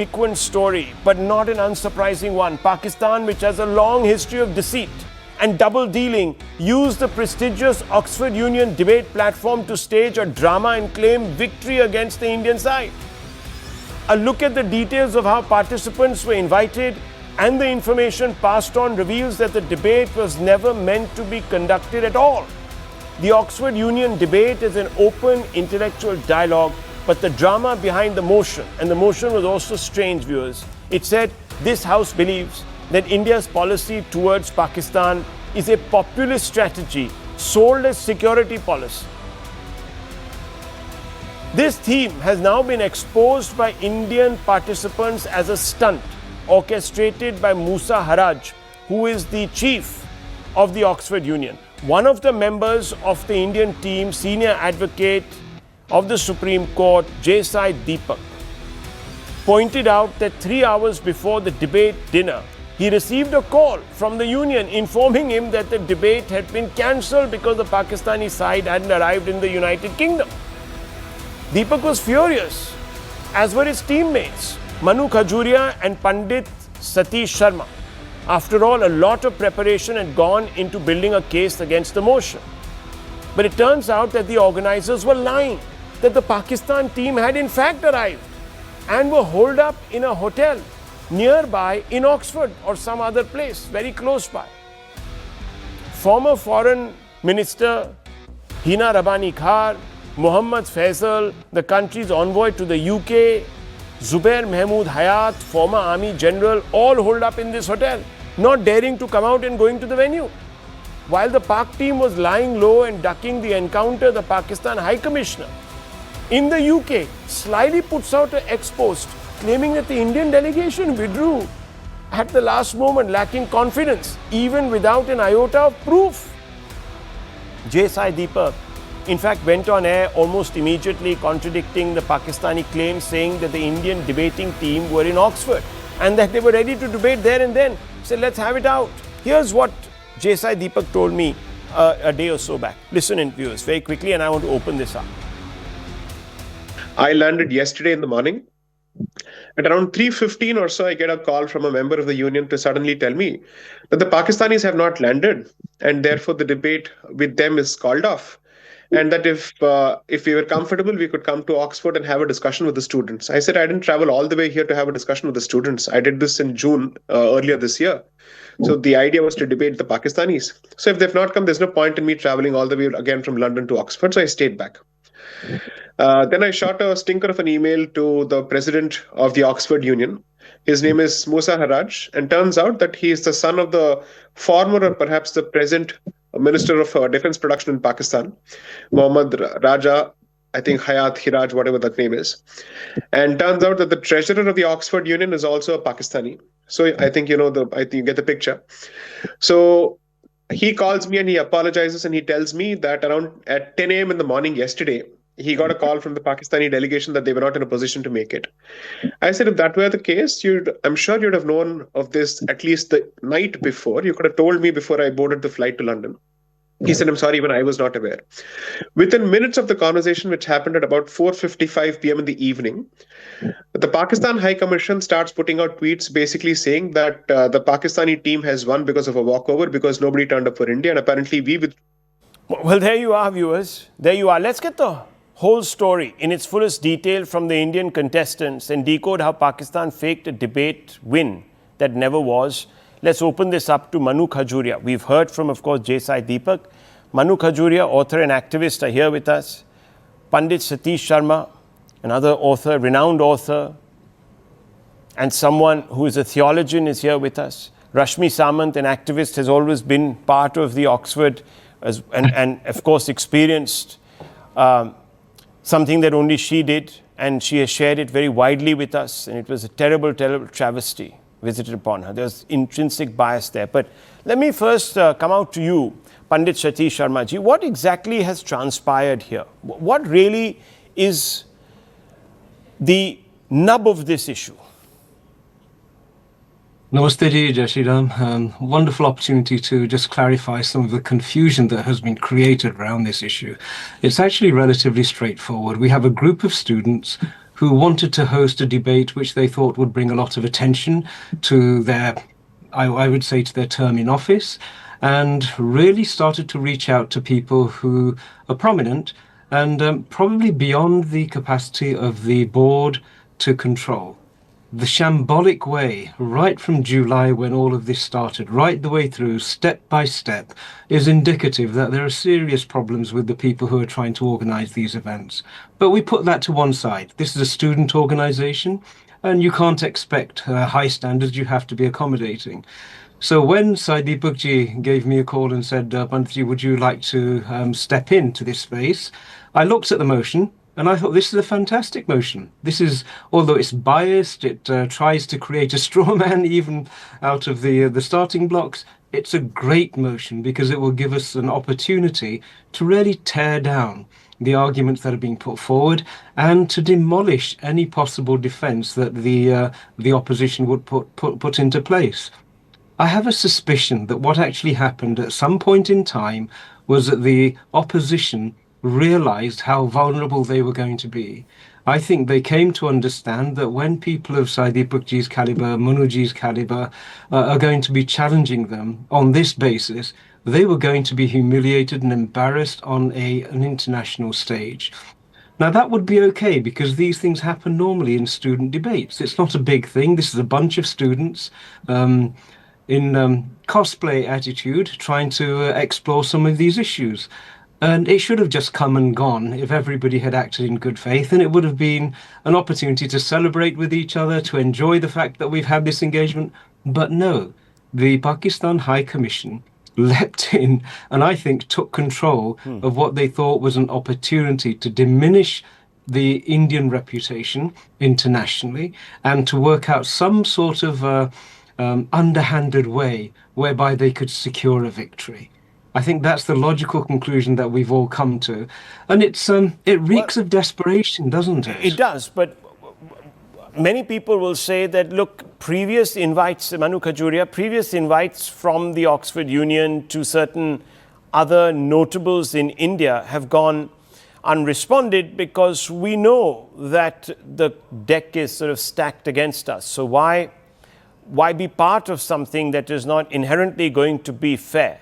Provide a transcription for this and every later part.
frequent story, but not an unsurprising one. Pakistan, which has a long history of deceit and double dealing, used the prestigious Oxford Union debate platform to stage a drama and claim victory against the Indian side. A look at the details of how participants were invited and the information passed on reveals that the debate was never meant to be conducted at all. The Oxford Union debate is an open intellectual dialogue, but the drama behind the motion, and the motion was also strange, viewers. It said, this House believes that India's policy towards Pakistan is a populist strategy sold as security policy. This theme has now been exposed by Indian participants as a stunt orchestrated by Musa Haraj, who is the chief of the Oxford Union. One of the members of the Indian team, senior advocate of the Supreme Court, Deepak, pointed out that 3 hours before the debate dinner, he received a call from the union informing him that the debate had been cancelled because the Pakistani side hadn't arrived in the United Kingdom. Deepak was furious, as were his teammates, Manu Khajuria and Pandit Satish Sharma. After all, a lot of preparation had gone into building a case against the motion. But it turns out that the organizers were lying, that the Pakistan team had in fact arrived and were holed up in a hotel nearby in Oxford or some other place very close by. Former Foreign Minister Hina Rabbani Khar, Mohammad Faisal, the country's envoy to the UK, Zubair Mahmood Hayat, former Army General, all holed up in this hotel, not daring to come out and going to the venue. While the Pak team was lying low and ducking the encounter, the Pakistan High Commissioner in the UK slyly puts out an ex-post claiming that the Indian delegation withdrew at the last moment, lacking confidence, even without an iota of proof. Deepak, in fact, went on air almost immediately contradicting the Pakistani claim, saying that the Indian debating team were in Oxford and that they were ready to debate there and then. Said, let's have it out. Here's what Deepak told me a day or so back. Listen in, viewers, very quickly, and I want to open this up. I landed yesterday in the morning. At around 3:15 or so, I get a call from a member of the union to suddenly tell me that the Pakistanis have not landed and therefore the debate with them is called off. And that if we were comfortable, we could come to Oxford and have a discussion with the students. I said I didn't travel all the way here to have a discussion with the students. I did this in June earlier this year. So the idea was to debate the Pakistanis. So if they've not come, there's no point in me traveling all the way again from London to Oxford. So I stayed back. Then I shot a stinker of an email to the president of the Oxford Union. His name is Musa Haraj, and turns out that he is the son of the former or perhaps the present Minister of Defense Production in Pakistan, Mohammad Raja, I think Hayat Hiraj, whatever that name is. And turns out that the treasurer of the Oxford Union is also a Pakistani. So I think I think you get the picture. So he calls me and he apologizes and he tells me that around at 10 a.m. in the morning yesterday, he got a call from the Pakistani delegation that they were not in a position to make it. I said, if that were the case, I'm sure you'd have known of this at least the night before. You could have told me before I boarded the flight to London. He said, I'm sorry, even I was not aware. Within minutes of the conversation, which happened at about 4:55 p.m. in the evening, the Pakistan High Commission starts putting out tweets basically saying that the Pakistani team has won because of a walkover, because nobody turned up for India, and apparently we with. Well, there you are, viewers. There you are. Let's get the whole story in its fullest detail from the Indian contestants and decode how Pakistan faked a debate win that never was. Let's open this up to Manu Khajuria. We've heard from, of course, Deepak. Manu Khajuria, author and activist, are here with us. Pandit Satish Sharma, another author, renowned author, and someone who is a theologian, is here with us. Rashmi Samant, an activist, has always been part of the Oxford and of course, experienced something that only she did, and she has shared it very widely with us, and it was a terrible, terrible travesty visited upon her. There's intrinsic bias there. But let me first come out to you, Pandit Satish Sharma ji. What exactly has transpired here? What really is the nub of this issue? Namaste ji, Jai Shri Ram. Wonderful opportunity to just clarify some of the confusion that has been created around this issue. It's actually relatively straightforward. We have a group of students who wanted to host a debate which they thought would bring a lot of attention to their, I would say, to their term in office, and really started to reach out to people who are prominent and probably beyond the capacity of the board to control. The shambolic way, right from July when all of this started, right the way through, step by step, is indicative that there are serious problems with the people who are trying to organize these events. But we put that to one side. This is a student organization, and you can't expect high standards. You have to be accommodating. So when Deepak ji gave me a call and said, Panditji, would you like to step into this space? I looked at the motion and I thought, this is a fantastic motion. This is, although it's biased, it tries to create a straw man even out of the starting blocks. It's a great motion because it will give us an opportunity to really tear down the arguments that are being put forward and to demolish any possible defense that the opposition would put into place. I have a suspicion that what actually happened at some point in time was that the opposition realized how vulnerable they were going to be. I think they came to understand that when people of Deepak ji's caliber, Manuji's caliber, are going to be challenging them on this basis, they were going to be humiliated and embarrassed on an international stage. Now, that would be okay because these things happen normally in student debates. It's not a big thing. This is a bunch of students in cosplay attitude trying to explore some of these issues. And it should have just come and gone if everybody had acted in good faith, and it would have been an opportunity to celebrate with each other, to enjoy the fact that we've had this engagement. But no, the Pakistan High Commission leapt in and I think took control of what they thought was an opportunity to diminish the Indian reputation internationally and to work out some sort of underhanded way whereby they could secure a victory. I think that's the logical conclusion that we've all come to. And it reeks of desperation, doesn't it? It does, but many people will say that, look, previous invites, Manu Khajuria, previous invites from the Oxford Union to certain other notables in India have gone unresponded because we know that the deck is sort of stacked against us. So why be part of something that is not inherently going to be fair?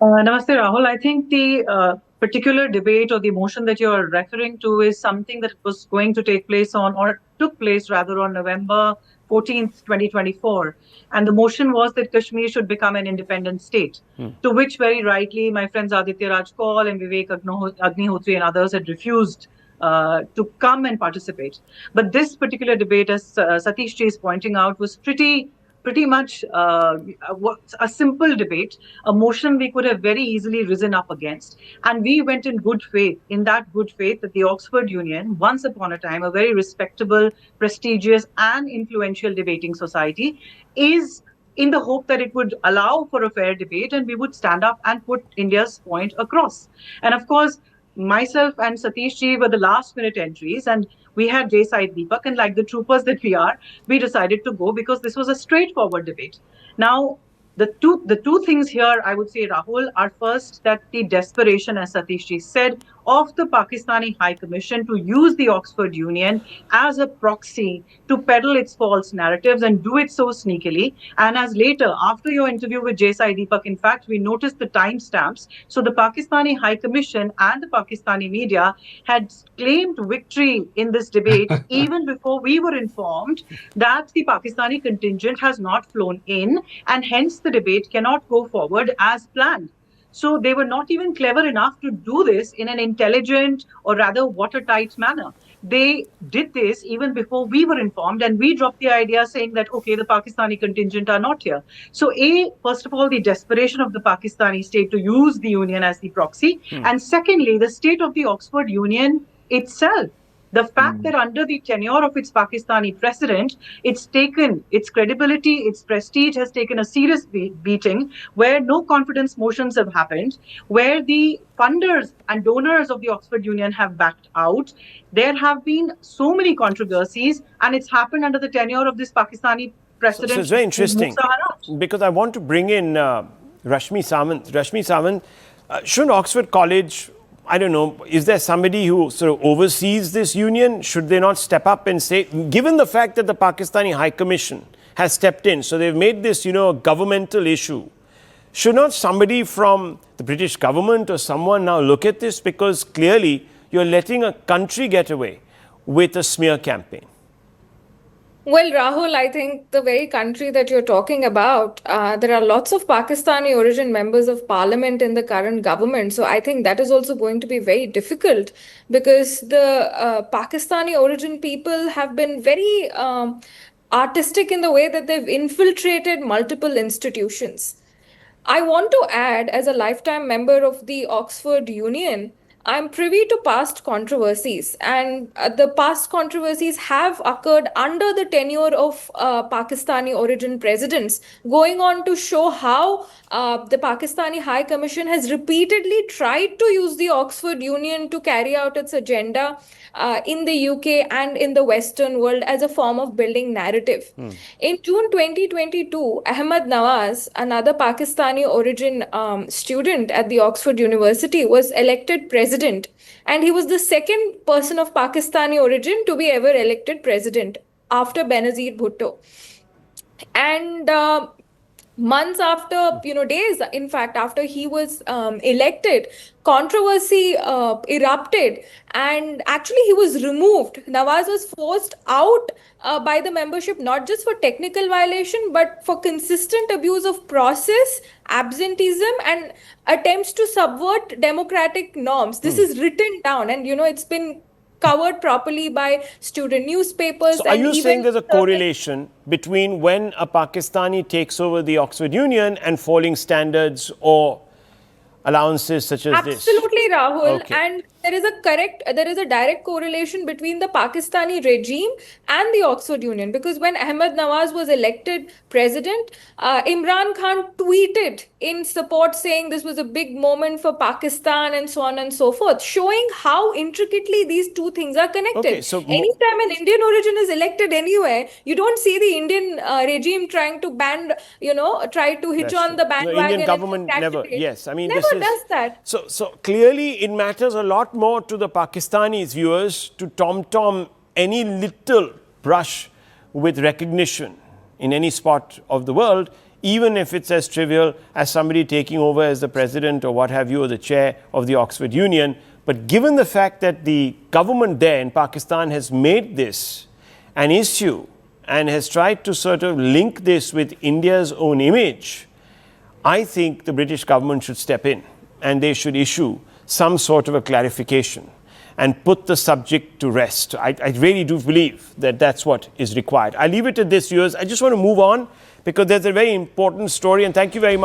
Namaste, Rahul. I think the particular debate or the motion that you're referring to is something that was going to take place on, or took place rather, on November 14th, 2024. And the motion was that Kashmir should become an independent state, to which very rightly my friends Aditya Raj Kaul and Vivek Agnihotri and others had refused to come and participate. But this particular debate, as Satish Ji is pointing out, was pretty much a simple debate, a motion we could have very easily risen up against. And we went in good faith, that the Oxford Union, once upon a time a very respectable, prestigious and influential debating society, is in the hope that it would allow for a fair debate and we would stand up and put India's point across. And of course, myself and Satish Ji were the last minute entries, and we had J. Deepak, and like the troopers that we are, we decided to go because this was a straightforward debate. Now, the two things here, I would say, Rahul, are first that the desperation, as Satish Ji said, of the Pakistani High Commission to use the Oxford Union as a proxy to peddle its false narratives and do it so sneakily. And as later, after your interview with J. Deepak, in fact, we noticed the timestamps. So the Pakistani High Commission and the Pakistani media had claimed victory in this debate even before we were informed that the Pakistani contingent has not flown in, and hence the debate cannot go forward as planned. So they were not even clever enough to do this in an intelligent or rather watertight manner. They did this even before we were informed, and we dropped the idea saying that, okay, the Pakistani contingent are not here. So first of all, the desperation of the Pakistani state to use the union as the proxy. And secondly, the state of the Oxford Union itself. The fact that under the tenure of its Pakistani president, it's taken its credibility, its prestige has taken a serious beating, where no confidence motions have happened, where the funders and donors of the Oxford Union have backed out. There have been so many controversies, and it's happened under the tenure of this Pakistani president. So it's very interesting because I want to bring in Rashmi Samant. Rashmi Samant, shouldn't Oxford College, I don't know, is there somebody who sort of oversees this union? Should they not step up and say, given the fact that the Pakistani High Commission has stepped in, so they've made this, a governmental issue, should not somebody from the British government or someone now look at this? Because clearly you're letting a country get away with a smear campaign. Well, Rahul, I think the very country that you're talking about, there are lots of Pakistani origin members of parliament in the current government. So I think that is also going to be very difficult because the Pakistani origin people have been very artistic in the way that they've infiltrated multiple institutions. I want to add, as a lifetime member of the Oxford Union, I'm privy to past controversies, and the past controversies have occurred under the tenure of Pakistani origin presidents, going on to show how the Pakistani High Commission has repeatedly tried to use the Oxford Union to carry out its agenda in the UK and in the Western world as a form of building narrative. In June 2022, Ahmad Nawaz, another Pakistani origin student at the Oxford University, was elected president. And he was the second person of Pakistani origin to be ever elected president after Benazir Bhutto. And months after, days, in fact, after he was elected, controversy erupted and actually he was removed. Nawaz was forced out by the membership, not just for technical violation, but for consistent abuse of process, absenteeism, and attempts to subvert democratic norms. This is written down and, it's been covered properly by student newspapers. So are you saying there's a correlation between when a Pakistani takes over the Oxford Union and falling standards or allowances such as this? Absolutely, Rahul. Okay. And there is a direct correlation between the Pakistani regime and the Oxford Union, because when Ahmed Nawaz was elected president, Imran Khan tweeted in support saying this was a big moment for Pakistan and so on and so forth, showing how intricately these two things are connected. Okay, so anytime an Indian origin is elected anywhere, you don't see the Indian regime trying to try to hitch on the bandwagon. The Indian government never, yes. I mean, never does that. So clearly it matters a lot more to the Pakistanis viewers to tom-tom any little brush with recognition in any spot of the world, even if it's as trivial as somebody taking over as the president or what have you, or the chair of the Oxford Union. But given the fact that the government there in Pakistan has made this an issue and has tried to sort of link this with India's own image, I think the British government should step in and they should issue some sort of a clarification and put the subject to rest. I really do believe that that's what is required. I leave it at this, viewers. I just want to move on because there's a very important story, and thank you very much.